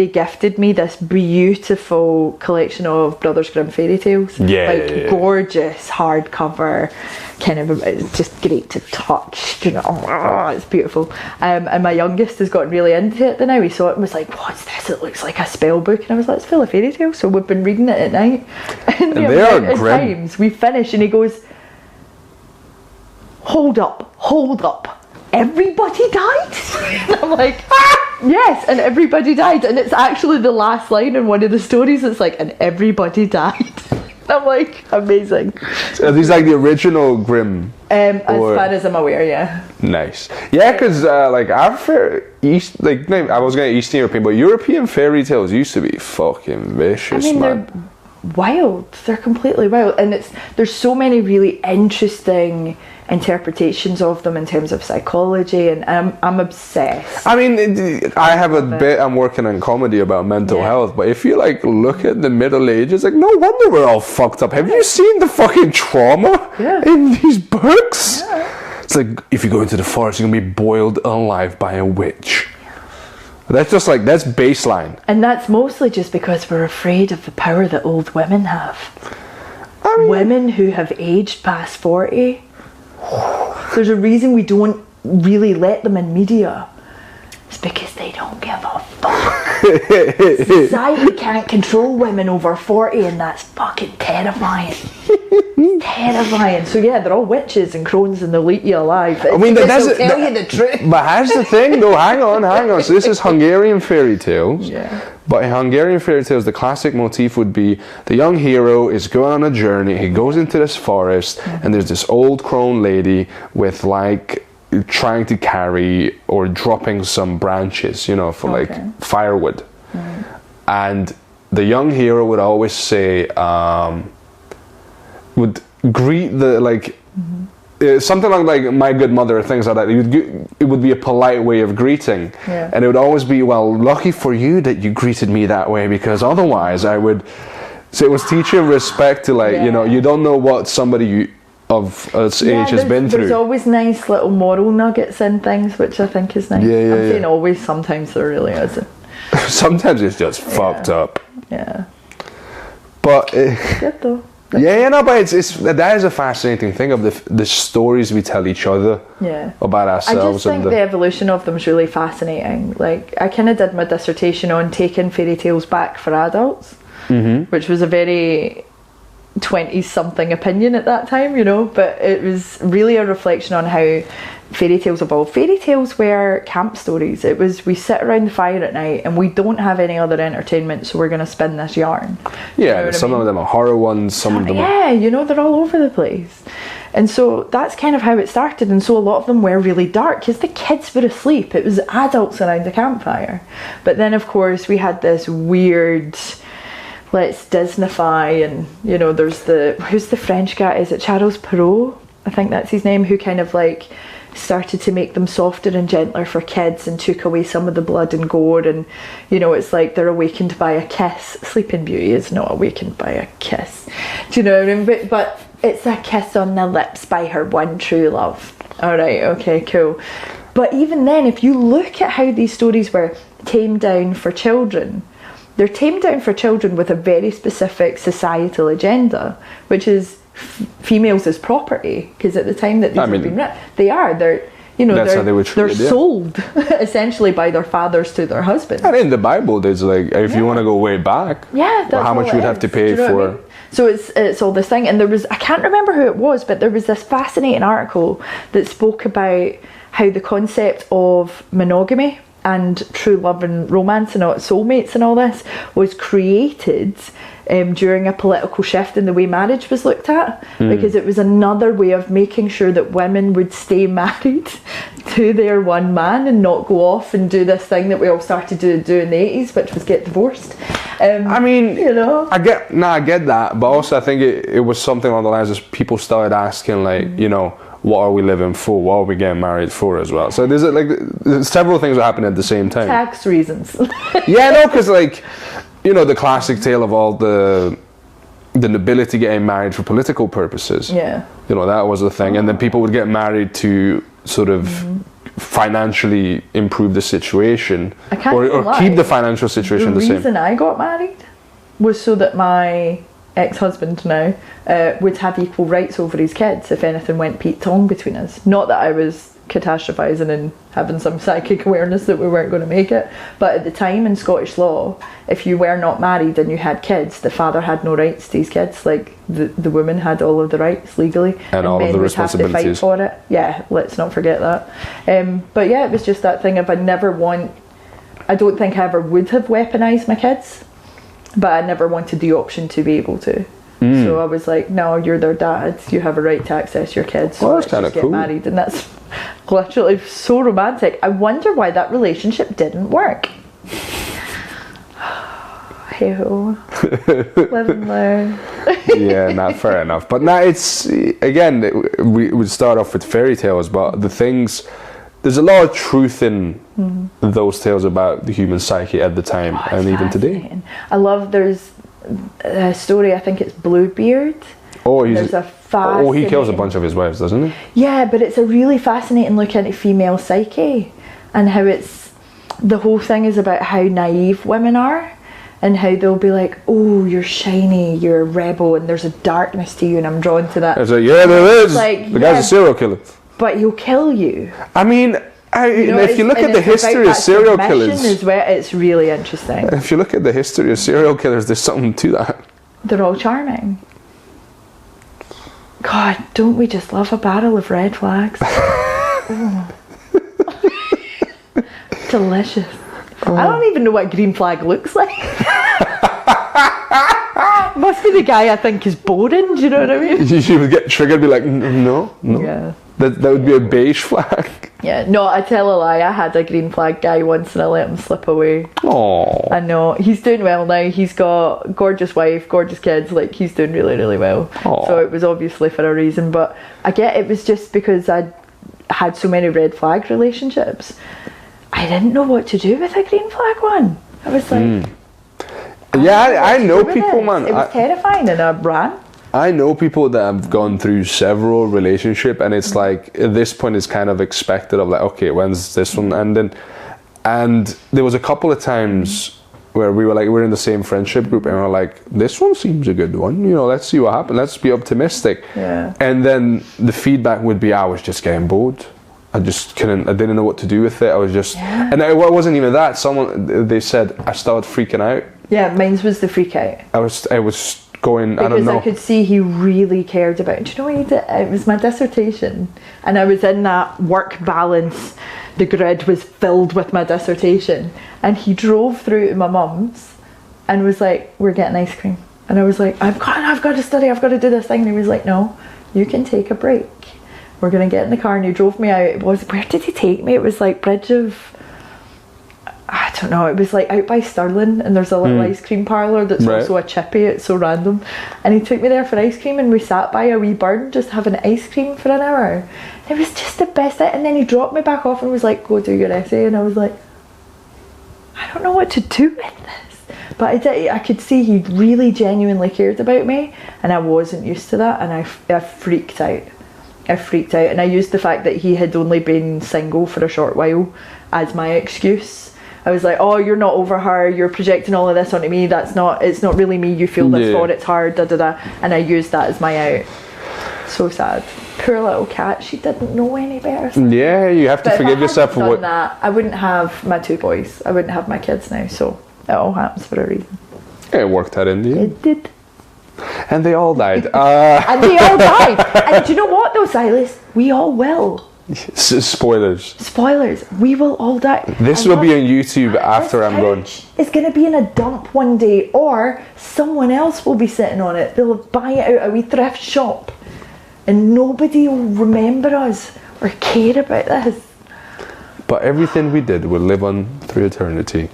they gifted me this beautiful collection of Brothers Grimm fairy tales. Gorgeous hardcover, kind of, it's just great to touch, you know, it's beautiful. And my youngest has gotten really into it now. He saw it and was like, what's this? It looks like a spell book. And I was like, it's full of fairy tales. So we've been reading it at night. And they are grim. Times we finish and he goes, hold up. Everybody died? And I'm like, yes, and everybody died. And it's actually the last line in one of the stories. It's like, and everybody died. I'm like, amazing. So are these like the original Grimm? As far as I'm aware, yeah. Nice. Yeah, because like I was going to Eastern European, but European fairy tales used to be fucking vicious, man. They're wild. They're completely wild. And there's so many really interesting interpretations of them in terms of psychology, and I'm obsessed. I mean, I have a bit, I'm working on comedy about mental health, but if you like look at the Middle Ages, like no wonder we're all fucked up. Have you seen the fucking trauma in these books? Yeah. It's like, if you go into the forest, you're gonna be boiled alive by a witch. That's just like, that's baseline. And that's mostly just because we're afraid of the power that old women have. I mean, women who have aged past 40, there's a reason we don't really let them in media. It's because they don't give a fuck. Society can't control women over 40, and that's fucking terrifying. Terrifying. So yeah, they're all witches and crones, and they'll eat you alive. I mean, they'll tell you the truth. But here's the thing, though. Hang on. So this is Hungarian fairy tales. Yeah. But in Hungarian fairy tales, the classic motif would be the young hero is going on a journey. He goes into this forest, and there's this old crone lady with like trying to carry or dropping some branches, you know, for like firewood. And the young hero would always say, would greet the like something like my good mother, things like that. It would be a polite way of greeting, and it would always be, well, lucky for you that you greeted me that way, because otherwise I would. So it was teaching respect to, like, you know, you don't know what somebody of age has been through. There's always nice little moral nuggets in things, which I think is nice. I'm saying always, sometimes there really isn't. Sometimes it's just fucked up. Yeah. But good though. But it's that is a fascinating thing of the stories we tell each other about ourselves. I just think the evolution of them is really fascinating. Like, I kind of did my dissertation on taking fairy tales back for adults, which was a very 20-something opinion at that time, you know, but it was really a reflection on how fairy tales evolved. Fairy tales were camp stories. It was, we sit around the fire at night and we don't have any other entertainment, so we're going to spin this yarn. Yeah, you know some of them are horror ones, some of them are... you know, they're all over the place. And so that's kind of how it started, and so a lot of them were really dark because the kids were asleep. It was adults around the campfire. But then, of course, we had this weird... let's Disneyfy, and you know, there's who's the French guy, is it Charles Perrault, I think that's his name, who kind of like started to make them softer and gentler for kids and took away some of the blood and gore, and you know, it's like they're awakened by a kiss. Sleeping Beauty is not awakened by a kiss, do you know what I mean? But it's a kiss on the lips by her one true love. Alright, okay, cool. But even then, if you look at how these stories were tamed down for children, they're tamed down for children with a very specific societal agenda, which is females as property. Because at the time that these have been written, they're you know, they're sold essentially by their fathers to their husbands. And in the Bible, there's like, if you want to go way back, that's how much you'd have to pay for. I mean? So it's all this thing, and there was, I can't remember who it was, but there was this fascinating article that spoke about how the concept of monogamy and true love and romance and all, soulmates and all this was created during a political shift in the way marriage was looked at, because it was another way of making sure that women would stay married to their one man and not go off and do this thing that we all started to do in the 80s, which was get divorced. I mean, you know, I get that, but also I think it was something along the lines of people started asking, like, you know, what are we living for? What are we getting married for as well? So there's several things that happen at the same time. Tax reasons. Yeah, no, because like, you know, the classic tale of all the nobility getting married for political purposes. Yeah. You know, that was the thing. And then people would get married to sort of financially improve the situation, I can't or even lie. keep the financial situation the The same. reason I got married was so that my ex-husband now would have equal rights over his kids if anything went Pete Tong between us. Not that I was catastrophizing and having some psychic awareness that we weren't going to make it, but at the time in Scottish law, if you were not married and you had kids, the father had no rights to his kids. Like the woman had all of the rights legally, And all of men the would have to fight responsibilities. for it. Yeah, let's not forget that. But yeah, it was just that thing of I don't think I ever would have weaponised my kids, but I never wanted the option to be able to. So I was like, no, you're their dads, you have a right to access your kids, so Well, that's let's just kinda get cool. married. And that's literally so romantic. I wonder why that relationship didn't work. Hey ho. Live and learn. Yeah, not fair enough. But now it's, again, we would start off with fairy tales, but there's a lot of truth in those tales about the human psyche at the time, Oh, and it's even today. fascinating. I love, there's a story, I think it's Bluebeard. Oh, There's a he kills a fascinating- bunch of his wives, doesn't he? Yeah, but it's a really fascinating look into female psyche and how the whole thing is about how naive women are and how they'll be like, oh, you're shiny, you're a rebel, and there's a darkness to you, and I'm drawn to that. It's like, yeah, there is. Like, The guy's yeah. a serial killer. But he'll kill you. I mean, if you look at the history of serial killers, is where it's really interesting. if you look at the history of serial killers, there's something to that. They're all charming. God, don't we just love a barrel of red flags? Oh. Delicious. I don't even know what green flag looks like. Must be the guy I think is boring, do you know what I mean? You would get triggered, be like, no. Yeah. That would be a beige flag. Yeah, no, I tell a lie. I had a green flag guy once and I let him slip away. Oh. I know. He's doing well now. He's got gorgeous wife, gorgeous kids. Like, he's doing really, really well. Aw. So it was obviously for a reason. But I get it was just because I had so many red flag relationships. I didn't know what to do with a green flag one. I was like... Yeah, I know what to do with people, this. man. It was terrifying and I ran. I know people that have gone through several relationships, and it's like at this point it's kind of expected of like, okay, when's this one ending? And there was a couple of times where we were like, we're in the same friendship group, and we're like, this one seems a good one, you know, let's see what happens, let's be optimistic. Yeah. And then the feedback would be, I was just getting bored. I didn't know what to do with it. I was just, and it wasn't even that. They said I started freaking out. Yeah, mine was the freak out. I was going, I don't Because know. I could see he really cared about it. Do you know what he did? It was my dissertation. And I was in that work balance. The grid was filled with my dissertation. And he drove through to my mum's and was like, we're getting ice cream. And I was like, I've got to study, I've got to do this thing. And he was like, no, you can take a break. We're going to get in the car. And he drove me out. Where did he take me? It was like Bridge of... I don't know, it was like out by Stirling, and there's a little ice cream parlour that's Right. also a chippy, it's so random. And he took me there for ice cream, and we sat by a wee burn just having ice cream for an hour. It was just the best thing. And then he dropped me back off and was like, go do your essay. And I was like, I don't know what to do with this. But I could see he really genuinely cared about me, and I wasn't used to that, and I freaked out. I freaked out, and I used the fact that he had only been single for a short while as my excuse. I was like, oh, you're not over her, you're projecting all of this onto me, it's not really me you feel this for, it's her, da da da. And I used that as my out. So sad. Poor little cat, she didn't know any better. Yeah, you have to But forgive yourself for if I hadn't what. done that, I wouldn't have my 2 boys, I wouldn't have my kids now, so it all happens for a reason. It worked out in the end. It did. And they all died. And they all died. And do you know what though, Silas? We all will. Spoilers. Spoilers, we will all die. This will be on YouTube after I'm gone. It's going to be in a dump one day, or someone else will be sitting on it. They'll buy it out of a wee thrift shop, and nobody will remember us or care about this. But everything we did will live on through eternity.